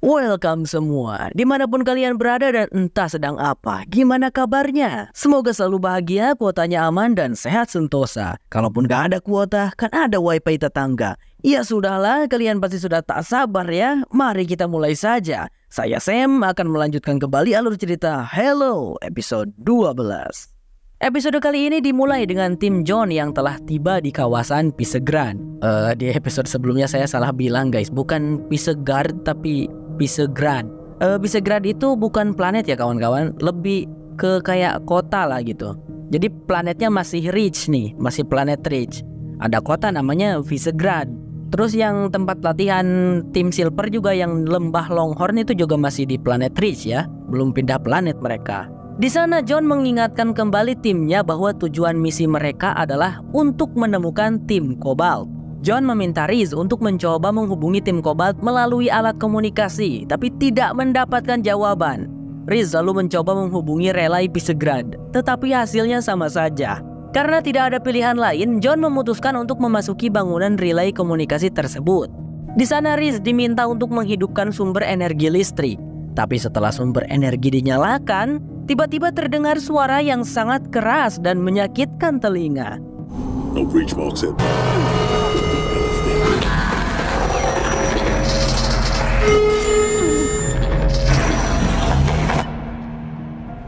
Welcome semua, dimanapun kalian berada dan entah sedang apa, gimana kabarnya? Semoga selalu bahagia, kuotanya aman dan sehat sentosa. Kalaupun gak ada kuota, kan ada wifi tetangga. Ya sudahlah, kalian pasti sudah tak sabar ya. Mari kita mulai saja. Saya Sam akan melanjutkan kembali alur cerita Hello episode 12. Episode kali ini dimulai dengan tim John yang telah tiba di kawasan Visegrad. Di episode sebelumnya saya salah bilang guys, bukan Visegrad tapi Visegrad. Visegrad itu bukan planet ya kawan-kawan, lebih ke kayak kota lah gitu. Jadi planetnya masih Reach nih, masih planet Reach. Ada kota namanya Visegrad. Terus yang tempat latihan tim Silver juga yang lembah Longhorn itu juga masih di planet Reach ya, belum pindah planet mereka. Di sana John mengingatkan kembali timnya bahwa tujuan misi mereka adalah untuk menemukan tim Cobalt. John meminta Riz untuk mencoba menghubungi tim Cobalt melalui alat komunikasi, tapi tidak mendapatkan jawaban. Riz lalu mencoba menghubungi relay Visegrad, tetapi hasilnya sama saja. Karena tidak ada pilihan lain, John memutuskan untuk memasuki bangunan relay komunikasi tersebut. Di sana Riz diminta untuk menghidupkan sumber energi listrik. Tapi setelah sumber energi dinyalakan, tiba-tiba terdengar suara yang sangat keras dan menyakitkan telinga. No breach marks it.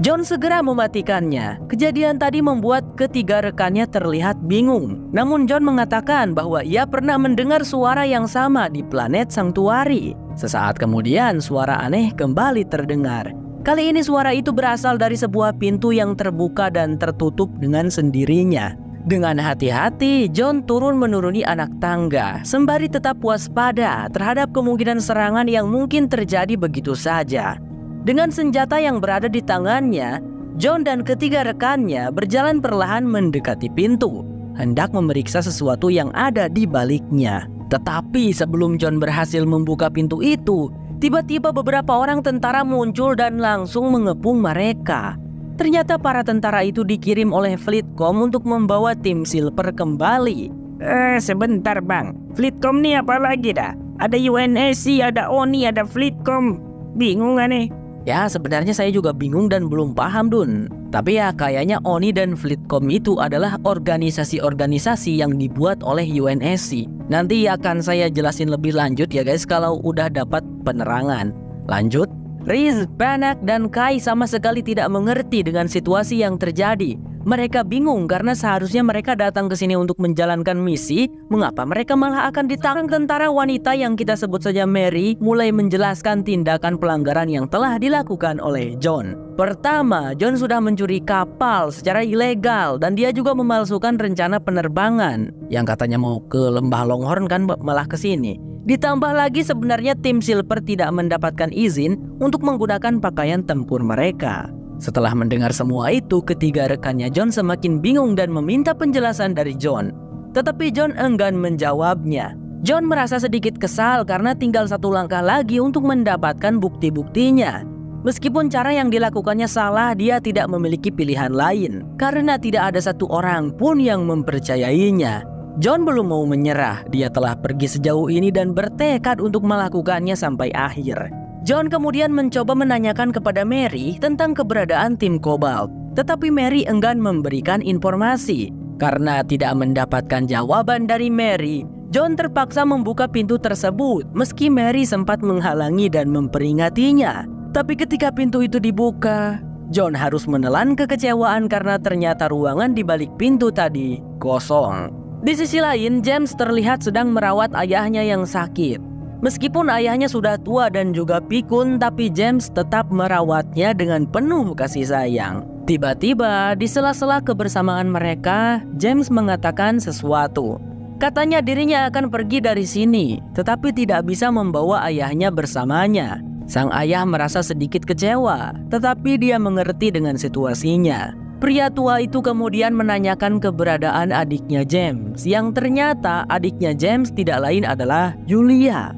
John segera mematikannya. Kejadian tadi membuat ketiga rekannya terlihat bingung. Namun John mengatakan bahwa ia pernah mendengar suara yang sama di planet Sanctuary. Sesaat kemudian suara aneh kembali terdengar. Kali ini suara itu berasal dari sebuah pintu yang terbuka dan tertutup dengan sendirinya. Dengan hati-hati, John turun menuruni anak tangga, sembari tetap waspada terhadap kemungkinan serangan yang mungkin terjadi begitu saja. Dengan senjata yang berada di tangannya, John dan ketiga rekannya berjalan perlahan mendekati pintu, hendak memeriksa sesuatu yang ada di baliknya. Tetapi sebelum John berhasil membuka pintu itu, tiba-tiba beberapa orang tentara muncul dan langsung mengepung mereka. Ternyata para tentara itu dikirim oleh Fleetcom untuk membawa tim Silver kembali. Sebentar bang, Fleetcom nih apa lagi dah? Ada UNSC, ada ONI, ada Fleetcom. Bingung gak nih? Ya sebenarnya saya juga bingung dan belum paham Dun. Tapi ya kayaknya ONI dan Fleetcom itu adalah organisasi-organisasi yang dibuat oleh UNSC. Nanti akan saya jelasin lebih lanjut ya guys kalau udah dapat penerangan. Lanjut. Riz, Banach, dan Kai sama sekali tidak mengerti dengan situasi yang terjadi. Mereka bingung karena seharusnya mereka datang ke sini untuk menjalankan misi. Mengapa mereka malah akan ditangkap? Tentara wanita yang kita sebut saja Mary mulai menjelaskan tindakan pelanggaran yang telah dilakukan oleh John. Pertama, John sudah mencuri kapal secara ilegal dan dia juga memalsukan rencana penerbangan yang katanya mau ke lembah Longhorn kan malah ke sini. Ditambah lagi sebenarnya tim Silver tidak mendapatkan izin untuk menggunakan pakaian tempur mereka. Setelah mendengar semua itu, ketiga rekannya John semakin bingung dan meminta penjelasan dari John. Tetapi John enggan menjawabnya. John merasa sedikit kesal karena tinggal satu langkah lagi untuk mendapatkan bukti-buktinya. Meskipun cara yang dilakukannya salah, dia tidak memiliki pilihan lain karena tidak ada satu orang pun yang mempercayainya. John belum mau menyerah, dia telah pergi sejauh ini dan bertekad untuk melakukannya sampai akhir. John kemudian mencoba menanyakan kepada Mary tentang keberadaan tim Cobalt. Tetapi Mary enggan memberikan informasi. Karena tidak mendapatkan jawaban dari Mary, John terpaksa membuka pintu tersebut meski Mary sempat menghalangi dan memperingatinya. Tapi ketika pintu itu dibuka, John harus menelan kekecewaan karena ternyata ruangan di balik pintu tadi kosong. Di sisi lain, James terlihat sedang merawat ayahnya yang sakit. Meskipun ayahnya sudah tua dan juga pikun, tapi James tetap merawatnya dengan penuh kasih sayang. Tiba-tiba, di sela-sela kebersamaan mereka, James mengatakan sesuatu. Katanya dirinya akan pergi dari sini, tetapi tidak bisa membawa ayahnya bersamanya. Sang ayah merasa sedikit kecewa, tetapi dia mengerti dengan situasinya. Pria tua itu kemudian menanyakan keberadaan adiknya James, yang ternyata adiknya James tidak lain adalah Julia.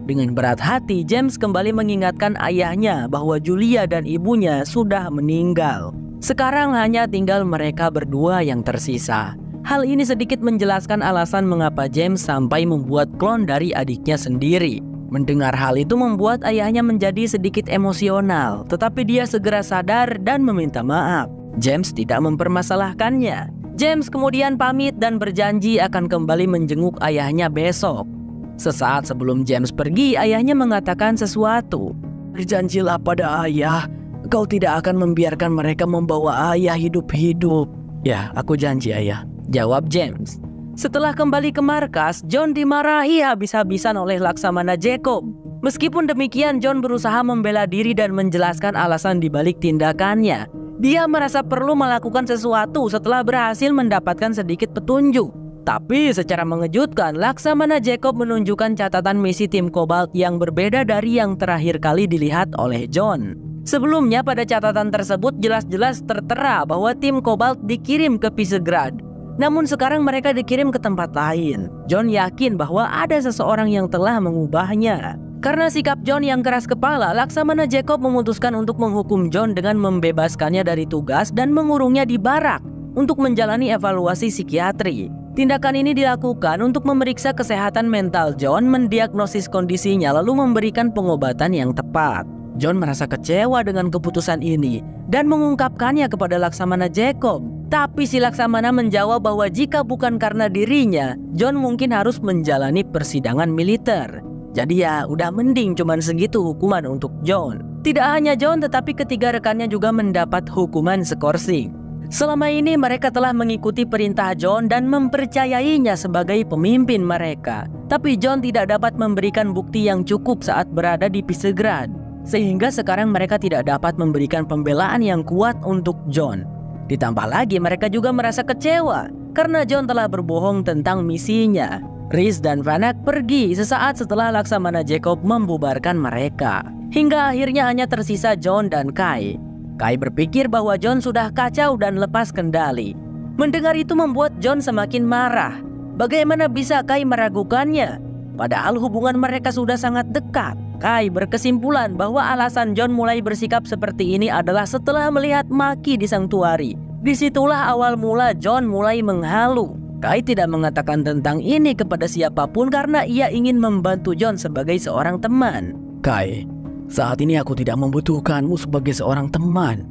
Dengan berat hati, James kembali mengingatkan ayahnya bahwa Julia dan ibunya sudah meninggal. Sekarang hanya tinggal mereka berdua yang tersisa. Hal ini sedikit menjelaskan alasan mengapa James sampai membuat klon dari adiknya sendiri. Mendengar hal itu membuat ayahnya menjadi sedikit emosional, tetapi dia segera sadar dan meminta maaf. James tidak mempermasalahkannya. James kemudian pamit dan berjanji akan kembali menjenguk ayahnya besok. Sesaat sebelum James pergi, ayahnya mengatakan sesuatu. "Berjanjilah pada ayah, kau tidak akan membiarkan mereka membawa ayah hidup-hidup." "Ya, aku janji ayah," jawab James. Setelah kembali ke markas, John dimarahi habis-habisan oleh Laksamana Jacob. Meskipun demikian, John berusaha membela diri dan menjelaskan alasan dibalik tindakannya. Dia merasa perlu melakukan sesuatu setelah berhasil mendapatkan sedikit petunjuk. Tapi secara mengejutkan, Laksamana Jacob menunjukkan catatan misi tim Cobalt yang berbeda dari yang terakhir kali dilihat oleh John. Sebelumnya pada catatan tersebut jelas-jelas tertera bahwa tim Cobalt dikirim ke Visegrad. Namun sekarang mereka dikirim ke tempat lain. John yakin bahwa ada seseorang yang telah mengubahnya. Karena sikap John yang keras kepala, Laksamana Jacob memutuskan untuk menghukum John dengan membebaskannya dari tugas dan mengurungnya di barak untuk menjalani evaluasi psikiatri. Tindakan ini dilakukan untuk memeriksa kesehatan mental John, mendiagnosis kondisinya, lalu memberikan pengobatan yang tepat. John merasa kecewa dengan keputusan ini dan mengungkapkannya kepada Laksamana Jacob. Tapi si Laksamana menjawab bahwa jika bukan karena dirinya, John mungkin harus menjalani persidangan militer. Jadi ya udah mending cuman segitu hukuman untuk John. Tidak hanya John, tetapi ketiga rekannya juga mendapat hukuman skorsing. Selama ini mereka telah mengikuti perintah John dan mempercayainya sebagai pemimpin mereka. Tapi John tidak dapat memberikan bukti yang cukup saat berada di Visegrad, sehingga sekarang mereka tidak dapat memberikan pembelaan yang kuat untuk John. Ditambah lagi mereka juga merasa kecewa karena John telah berbohong tentang misinya. Rhys dan Vanak pergi sesaat setelah Laksamana Jacob membubarkan mereka. Hingga akhirnya hanya tersisa John dan Kai. Kai berpikir bahwa John sudah kacau dan lepas kendali. Mendengar itu membuat John semakin marah. Bagaimana bisa Kai meragukannya? Padahal hubungan mereka sudah sangat dekat. Kai berkesimpulan bahwa alasan John mulai bersikap seperti ini adalah setelah melihat Maki di Sanctuary. Disitulah awal mula John mulai menghalu. Kai tidak mengatakan tentang ini kepada siapapun karena ia ingin membantu John sebagai seorang teman. "Kai, saat ini aku tidak membutuhkanmu sebagai seorang teman,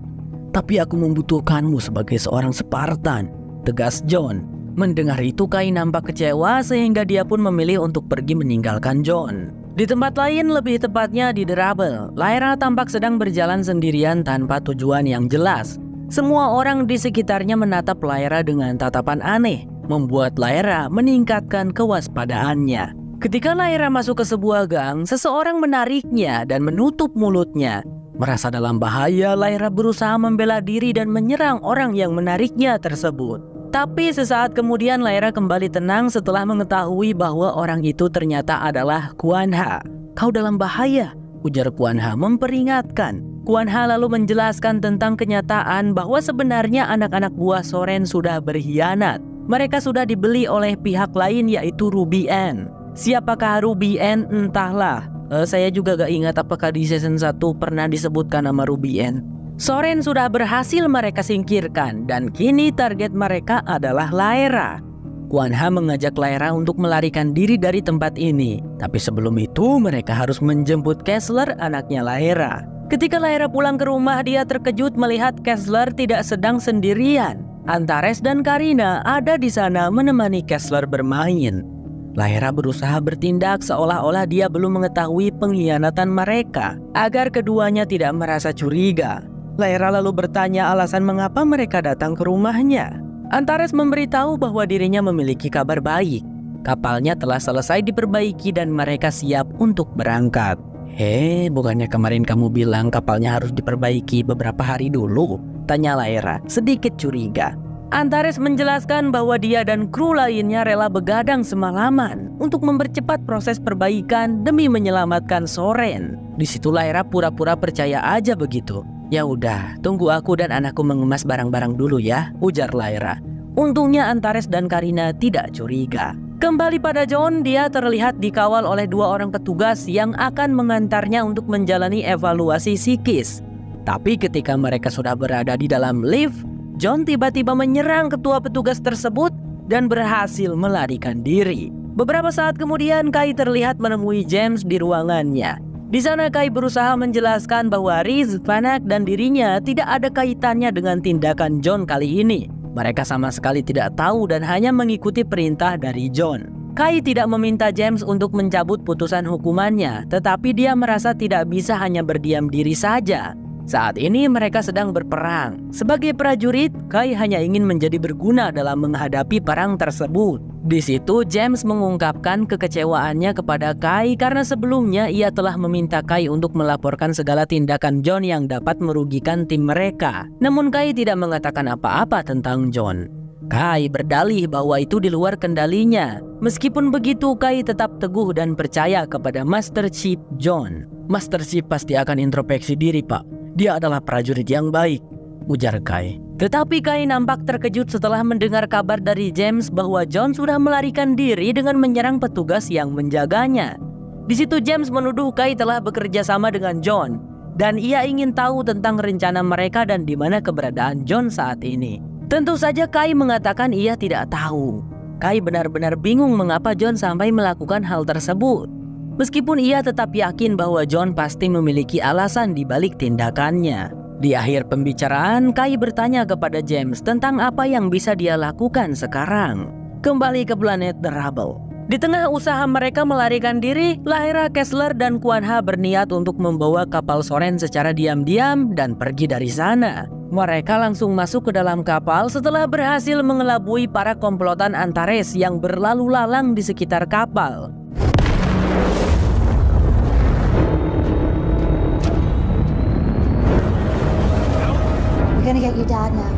tapi aku membutuhkanmu sebagai seorang Spartan," tegas John. Mendengar itu Kai nampak kecewa sehingga dia pun memilih untuk pergi meninggalkan John. Di tempat lain, lebih tepatnya di The Rubble, Lyra tampak sedang berjalan sendirian tanpa tujuan yang jelas. Semua orang di sekitarnya menatap Lyra dengan tatapan aneh, membuat Lyra meningkatkan kewaspadaannya. Ketika Lyra masuk ke sebuah gang, seseorang menariknya dan menutup mulutnya. Merasa dalam bahaya, Lyra berusaha membela diri dan menyerang orang yang menariknya tersebut. Tapi sesaat kemudian Lyra kembali tenang setelah mengetahui bahwa orang itu ternyata adalah Kuan Ha. "Kau dalam bahaya," ujar Kuan Ha memperingatkan. Kuan Ha lalu menjelaskan tentang kenyataan bahwa sebenarnya anak-anak buah Soren sudah berkhianat. Mereka sudah dibeli oleh pihak lain yaitu Ruby Ann. Siapakah Ruby Ann? Entahlah. Saya juga gak ingat apakah di season 1 pernah disebutkan nama Ruby Ann. Soren sudah berhasil mereka singkirkan dan kini target mereka adalah Lyra. Kuan Ha mengajak Lyra untuk melarikan diri dari tempat ini. Tapi sebelum itu mereka harus menjemput Kessler, anaknya Lyra. Ketika Lyra pulang ke rumah, dia terkejut melihat Kessler tidak sedang sendirian. Antares dan Karina ada di sana menemani Kessler bermain. Lyra berusaha bertindak seolah-olah dia belum mengetahui pengkhianatan mereka agar keduanya tidak merasa curiga. Lyra lalu bertanya alasan mengapa mereka datang ke rumahnya. Antares memberitahu bahwa dirinya memiliki kabar baik. Kapalnya telah selesai diperbaiki dan mereka siap untuk berangkat. Bukannya kemarin kamu bilang kapalnya harus diperbaiki beberapa hari dulu? Tanya Lyra, sedikit curiga. Antares menjelaskan bahwa dia dan kru lainnya rela begadang semalaman untuk mempercepat proses perbaikan demi menyelamatkan Soren. Di situ Lyra pura-pura percaya aja begitu. "Ya udah, tunggu aku dan anakku mengemas barang-barang dulu ya," ujar Lyra. Untungnya Antares dan Karina tidak curiga. Kembali pada John, dia terlihat dikawal oleh 2 orang petugas yang akan mengantarnya untuk menjalani evaluasi psikis. Tapi ketika mereka sudah berada di dalam lift, John tiba-tiba menyerang ketua petugas tersebut dan berhasil melarikan diri. Beberapa saat kemudian Kai terlihat menemui James di ruangannya. Di sana Kai berusaha menjelaskan bahwa Riz, Vanak, dan dirinya tidak ada kaitannya dengan tindakan John kali ini. Mereka sama sekali tidak tahu dan hanya mengikuti perintah dari John. Kai tidak meminta James untuk mencabut putusan hukumannya, tetapi dia merasa tidak bisa hanya berdiam diri saja. Saat ini mereka sedang berperang. Sebagai prajurit, Kai hanya ingin menjadi berguna dalam menghadapi perang tersebut. Di situ James mengungkapkan kekecewaannya kepada Kai karena sebelumnya ia telah meminta Kai untuk melaporkan segala tindakan John yang dapat merugikan tim mereka. Namun Kai tidak mengatakan apa-apa tentang John. Kai berdalih bahwa itu di luar kendalinya. Meskipun begitu, Kai tetap teguh dan percaya kepada Master Chief John. Master Chief pasti akan introspeksi diri, Pak. Dia adalah prajurit yang baik, ujar Kai. Tetapi Kai nampak terkejut setelah mendengar kabar dari James bahwa John sudah melarikan diri dengan menyerang petugas yang menjaganya. Di situ James menuduh Kai telah bekerja sama dengan John, dan ia ingin tahu tentang rencana mereka dan di mana keberadaan John saat ini. Tentu saja Kai mengatakan ia tidak tahu. Kai benar-benar bingung mengapa John sampai melakukan hal tersebut. Meskipun ia tetap yakin bahwa John pasti memiliki alasan di balik tindakannya. Di akhir pembicaraan, Kai bertanya kepada James tentang apa yang bisa dia lakukan sekarang. Kembali ke planet The Rubble. Di tengah usaha mereka melarikan diri, Lyra, Kessler, dan Kuan Ha berniat untuk membawa kapal Soren secara diam-diam dan pergi dari sana. Mereka langsung masuk ke dalam kapal setelah berhasil mengelabui para komplotan Antares yang berlalu lalang di sekitar kapal. We're gonna get your dad now.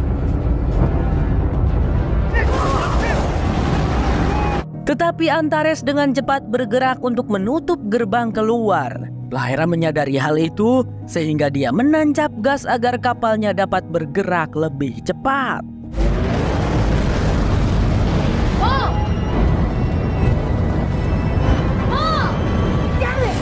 Tetapi Antares dengan cepat bergerak untuk menutup gerbang keluar. Lyra menyadari hal itu sehingga dia menancap gas agar kapalnya dapat bergerak lebih cepat. Mom! Mom! Damn it!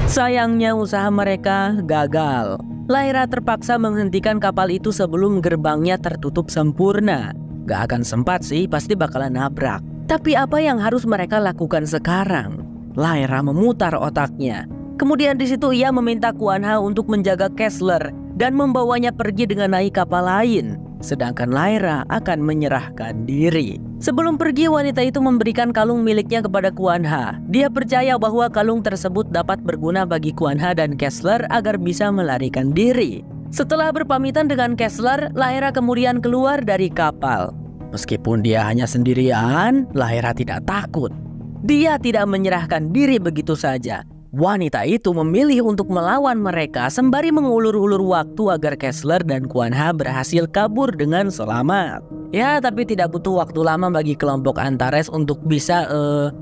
Sayangnya usaha mereka gagal. Lyra terpaksa menghentikan kapal itu sebelum gerbangnya tertutup sempurna. Gak akan sempat sih, pasti bakalan nabrak. Tapi apa yang harus mereka lakukan sekarang? Lyra memutar otaknya. Kemudian di situ ia meminta Kuan Ha untuk menjaga Kessler dan membawanya pergi dengan naik kapal lain. Sedangkan Lyra akan menyerahkan diri. Sebelum pergi, wanita itu memberikan kalung miliknya kepada Kuan Ha. Dia percaya bahwa kalung tersebut dapat berguna bagi Kuan Ha dan Kessler agar bisa melarikan diri. Setelah berpamitan dengan Kessler, Lyra kemudian keluar dari kapal. Meskipun dia hanya sendirian, Lyra tidak takut. Dia tidak menyerahkan diri begitu saja. Wanita itu memilih untuk melawan mereka sembari mengulur-ulur waktu agar Kessler dan Kuan Ha berhasil kabur dengan selamat. Ya, tapi tidak butuh waktu lama bagi kelompok Antares untuk bisa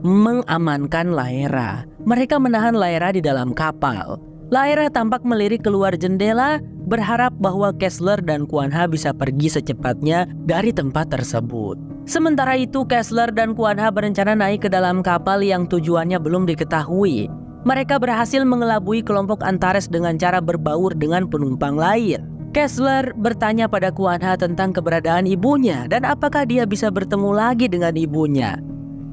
mengamankan Lyra. Mereka menahan Lyra di dalam kapal. Lyra tampak melirik keluar jendela, berharap bahwa Kessler dan Kuan Ha bisa pergi secepatnya dari tempat tersebut. Sementara itu, Kessler dan Kuan Ha berencana naik ke dalam kapal yang tujuannya belum diketahui. Mereka berhasil mengelabui kelompok Antares dengan cara berbaur dengan penumpang lain. Kessler bertanya pada Kuan Ha tentang keberadaan ibunya dan apakah dia bisa bertemu lagi dengan ibunya.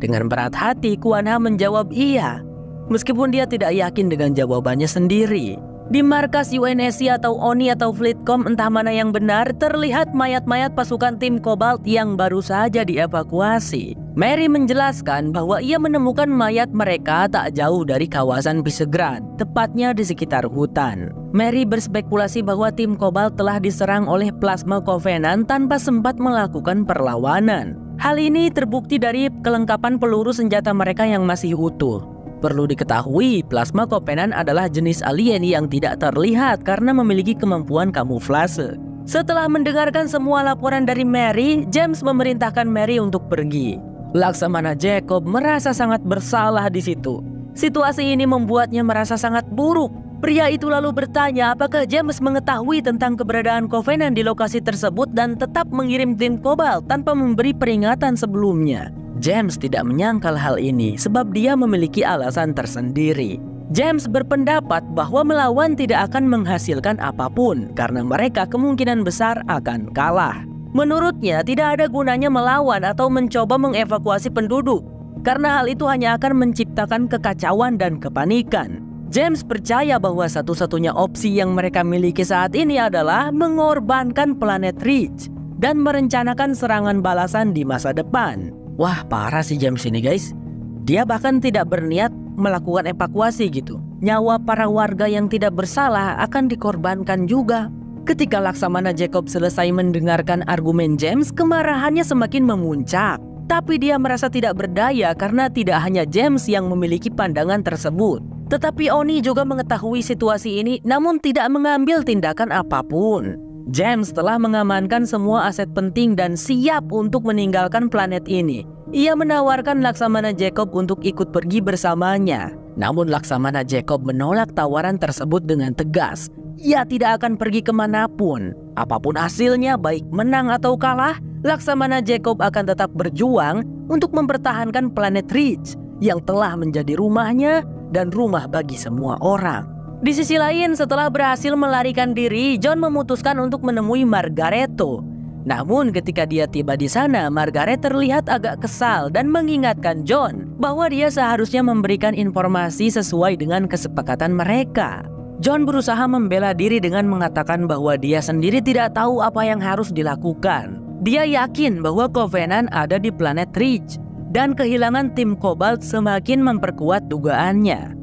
Dengan berat hati, Kuan Ha menjawab iya, meskipun dia tidak yakin dengan jawabannya sendiri. Di markas UNSC atau ONI atau Fleetcom, entah mana yang benar, terlihat mayat-mayat pasukan tim Cobalt yang baru saja dievakuasi. Mary menjelaskan bahwa ia menemukan mayat mereka tak jauh dari kawasan Visegrad, tepatnya di sekitar hutan. Mary berspekulasi bahwa tim Cobalt telah diserang oleh plasma Covenant tanpa sempat melakukan perlawanan. Hal ini terbukti dari kelengkapan peluru senjata mereka yang masih utuh. Perlu diketahui, plasma Covenant adalah jenis alien yang tidak terlihat karena memiliki kemampuan kamuflase. Setelah mendengarkan semua laporan dari Mary, James memerintahkan Mary untuk pergi. Laksamana Jacob merasa sangat bersalah di situ. Situasi ini membuatnya merasa sangat buruk. Pria itu lalu bertanya apakah James mengetahui tentang keberadaan Covenant di lokasi tersebut dan tetap mengirim tim Cobalt tanpa memberi peringatan sebelumnya. James tidak menyangkal hal ini sebab dia memiliki alasan tersendiri. James berpendapat bahwa melawan tidak akan menghasilkan apapun karena mereka kemungkinan besar akan kalah. Menurutnya tidak ada gunanya melawan atau mencoba mengevakuasi penduduk, karena hal itu hanya akan menciptakan kekacauan dan kepanikan. James percaya bahwa satu-satunya opsi yang mereka miliki saat ini adalah mengorbankan planet Ridge dan merencanakan serangan balasan di masa depan. Wah, parah sih James ini guys. Dia bahkan tidak berniat melakukan evakuasi gitu. Nyawa para warga yang tidak bersalah akan dikorbankan juga. Ketika Laksamana Jacob selesai mendengarkan argumen James, kemarahannya semakin memuncak. Tapi dia merasa tidak berdaya karena tidak hanya James yang memiliki pandangan tersebut. Tetapi Oni juga mengetahui situasi ini namun tidak mengambil tindakan apapun. James telah mengamankan semua aset penting dan siap untuk meninggalkan planet ini. Ia menawarkan Laksamana Jacob untuk ikut pergi bersamanya. Namun Laksamana Jacob menolak tawaran tersebut dengan tegas. Ia tidak akan pergi kemanapun. Apapun hasilnya, baik menang atau kalah, Laksamana Jacob akan tetap berjuang untuk mempertahankan planet Ridge yang telah menjadi rumahnya dan rumah bagi semua orang. Di sisi lain, setelah berhasil melarikan diri, John memutuskan untuk menemui Margaretto. Namun ketika dia tiba di sana, Margaret terlihat agak kesal dan mengingatkan John bahwa dia seharusnya memberikan informasi sesuai dengan kesepakatan mereka. John berusaha membela diri dengan mengatakan bahwa dia sendiri tidak tahu apa yang harus dilakukan. Dia yakin bahwa Covenant ada di planet Ridge dan kehilangan tim Cobalt semakin memperkuat dugaannya.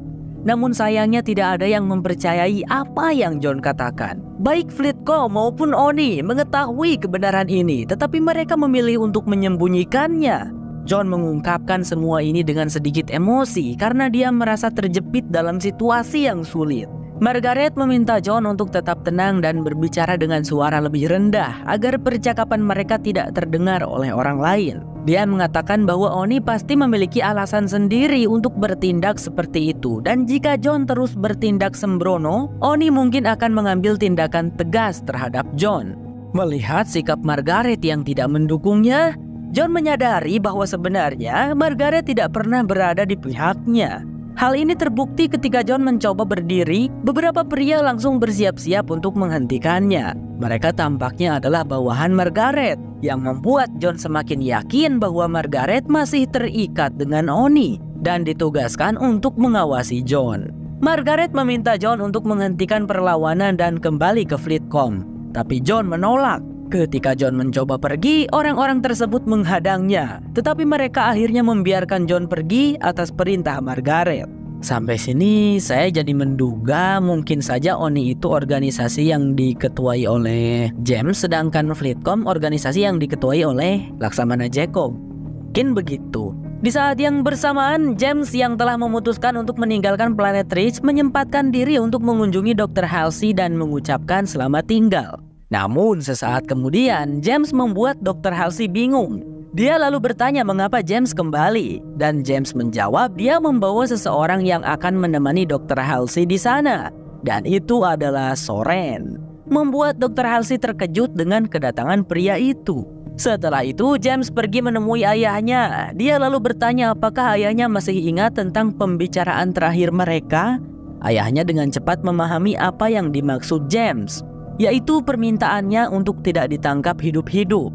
Namun sayangnya tidak ada yang mempercayai apa yang John katakan. Baik Fleetcom maupun Oni mengetahui kebenaran ini, tetapi mereka memilih untuk menyembunyikannya. John mengungkapkan semua ini dengan sedikit emosi karena dia merasa terjepit dalam situasi yang sulit. Margaret meminta John untuk tetap tenang dan berbicara dengan suara lebih rendah agar percakapan mereka tidak terdengar oleh orang lain. Dia mengatakan bahwa Oni pasti memiliki alasan sendiri untuk bertindak seperti itu, dan jika John terus bertindak sembrono, Oni mungkin akan mengambil tindakan tegas terhadap John. Melihat sikap Margaret yang tidak mendukungnya, John menyadari bahwa sebenarnya Margaret tidak pernah berada di pihaknya. Hal ini terbukti ketika John mencoba berdiri, beberapa pria langsung bersiap-siap untuk menghentikannya. Mereka tampaknya adalah bawahan Margaret, yang membuat John semakin yakin bahwa Margaret masih terikat dengan Oni dan ditugaskan untuk mengawasi John. Margaret meminta John untuk menghentikan perlawanan dan kembali ke Fleetcom, tapi John menolak. Ketika John mencoba pergi, orang-orang tersebut menghadangnya, tetapi mereka akhirnya membiarkan John pergi atas perintah Margaret. Sampai sini saya jadi menduga mungkin saja Oni itu organisasi yang diketuai oleh James, sedangkan Fleetcom organisasi yang diketuai oleh Laksamana Jacob. Mungkin begitu. Di saat yang bersamaan, James yang telah memutuskan untuk meninggalkan planet Ridge menyempatkan diri untuk mengunjungi Dr. Halsey dan mengucapkan selamat tinggal. Namun sesaat kemudian James membuat Dr. Halsey bingung. Dia lalu bertanya mengapa James kembali, dan James menjawab dia membawa seseorang yang akan menemani Dr. Halsey di sana, dan itu adalah Soren. Membuat Dr. Halsey terkejut dengan kedatangan pria itu. Setelah itu James pergi menemui ayahnya. Dia lalu bertanya apakah ayahnya masih ingat tentang pembicaraan terakhir mereka. Ayahnya dengan cepat memahami apa yang dimaksud James, yaitu permintaannya untuk tidak ditangkap hidup-hidup.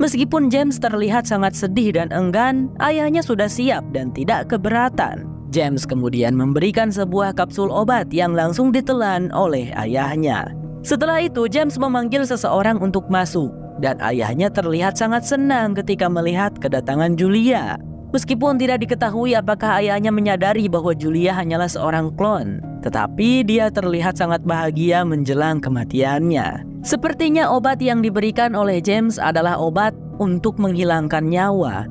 Meskipun James terlihat sangat sedih dan enggan, ayahnya sudah siap dan tidak keberatan. James kemudian memberikan sebuah kapsul obat yang langsung ditelan oleh ayahnya. Setelah itu James memanggil seseorang untuk masuk, dan ayahnya terlihat sangat senang ketika melihat kedatangan Julia. Meskipun tidak diketahui apakah ayahnya menyadari bahwa Julia hanyalah seorang klon, tetapi dia terlihat sangat bahagia menjelang kematiannya. Sepertinya obat yang diberikan oleh James adalah obat untuk menghilangkan nyawa.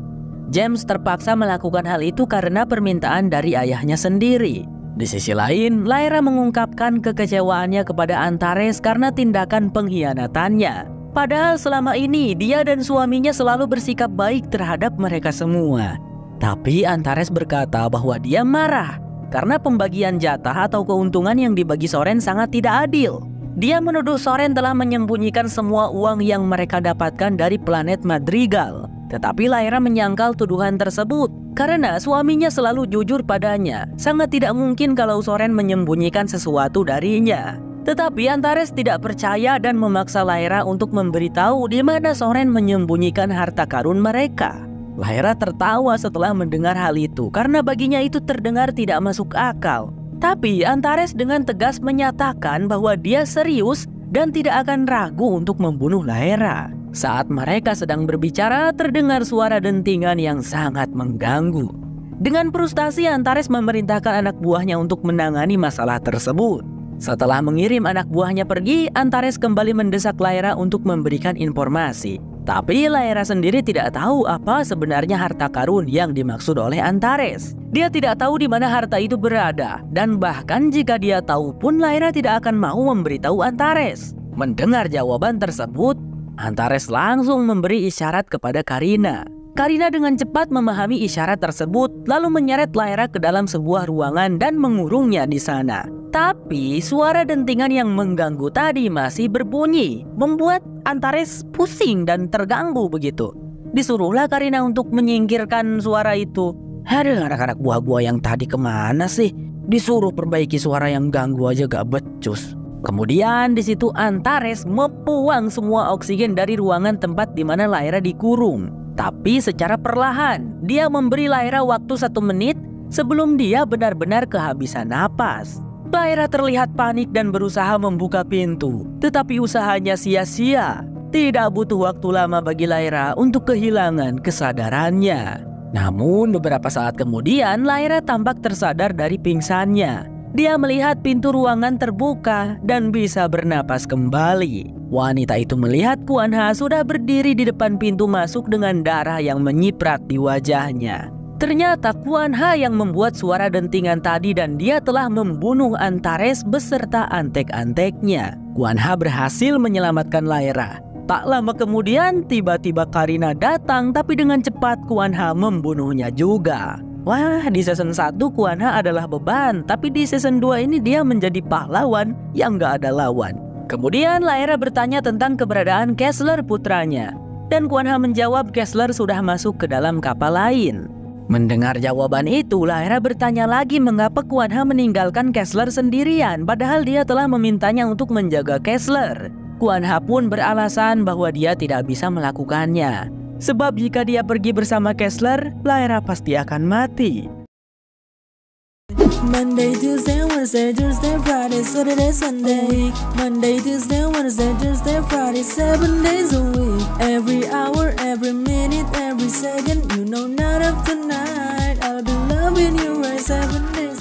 James terpaksa melakukan hal itu karena permintaan dari ayahnya sendiri. Di sisi lain, Lyra mengungkapkan kekecewaannya kepada Antares karena tindakan pengkhianatannya. Padahal selama ini dia dan suaminya selalu bersikap baik terhadap mereka semua. Tapi Antares berkata bahwa dia marah karena pembagian jatah atau keuntungan yang dibagi Soren sangat tidak adil. Dia menuduh Soren telah menyembunyikan semua uang yang mereka dapatkan dari planet Madrigal. Tetapi Lyra menyangkal tuduhan tersebut karena suaminya selalu jujur padanya. Sangat tidak mungkin kalau Soren menyembunyikan sesuatu darinya. Tetapi Antares tidak percaya dan memaksa Lyra untuk memberitahu di mana Soren menyembunyikan harta karun mereka. Lyra tertawa setelah mendengar hal itu karena baginya itu terdengar tidak masuk akal. Tapi Antares dengan tegas menyatakan bahwa dia serius dan tidak akan ragu untuk membunuh Lyra. Saat mereka sedang berbicara, terdengar suara dentingan yang sangat mengganggu. Dengan frustasi, Antares memerintahkan anak buahnya untuk menangani masalah tersebut. Setelah mengirim anak buahnya pergi, Antares kembali mendesak Lyra untuk memberikan informasi. Tapi Lyra sendiri tidak tahu apa sebenarnya harta karun yang dimaksud oleh Antares. Dia tidak tahu di mana harta itu berada, dan bahkan jika dia tahu pun Lyra tidak akan mau memberitahu Antares. Mendengar jawaban tersebut, Antares langsung memberi isyarat kepada Karina. Karina dengan cepat memahami isyarat tersebut, lalu menyeret Lyra ke dalam sebuah ruangan dan mengurungnya di sana. Tapi suara dentingan yang mengganggu tadi masih berbunyi, membuat Antares pusing dan terganggu begitu. Disuruhlah Karina untuk menyingkirkan suara itu. Aduh, anak-anak buah gua yang tadi kemana sih? Disuruh perbaiki suara yang ganggu aja gak becus. Kemudian di situ Antares membuang semua oksigen dari ruangan tempat di mana Lyra dikurung. Tapi secara perlahan, dia memberi Lyra waktu 1 menit sebelum dia benar-benar kehabisan napas. Lyra terlihat panik dan berusaha membuka pintu, tetapi usahanya sia-sia. Tidak butuh waktu lama bagi Lyra untuk kehilangan kesadarannya. Namun beberapa saat kemudian Lyra tampak tersadar dari pingsannya. Dia melihat pintu ruangan terbuka dan bisa bernapas kembali. Wanita itu melihat Kuan Ha sudah berdiri di depan pintu masuk dengan darah yang menyiprat di wajahnya. Ternyata Kuan Ha yang membuat suara dentingan tadi dan dia telah membunuh Antares beserta antek-anteknya. Kuan Ha berhasil menyelamatkan Lyra. Tak lama kemudian tiba-tiba Karina datang, tapi dengan cepat Kuan Ha membunuhnya juga. Wah, di season 1 Kuan Ha adalah beban, tapi di season 2 ini dia menjadi pahlawan yang gak ada lawan. Kemudian Lyra bertanya tentang keberadaan Kessler putranya, dan Kuan Ha menjawab Kessler sudah masuk ke dalam kapal lain. Mendengar jawaban itu, Lyra bertanya lagi mengapa Kuan Ha meninggalkan Kessler sendirian, padahal dia telah memintanya untuk menjaga Kessler. Kuan Ha pun beralasan bahwa dia tidak bisa melakukannya, sebab jika dia pergi bersama Kessler, Lyra pasti akan mati. Monday, Tuesday, Wednesday, Thursday, Friday, Saturday, Sunday. Monday, Tuesday, Wednesday, Thursday, Friday, 7 days a week. Every hour, every minute, every second, you know, night after night, I'll be loving you right 7 days.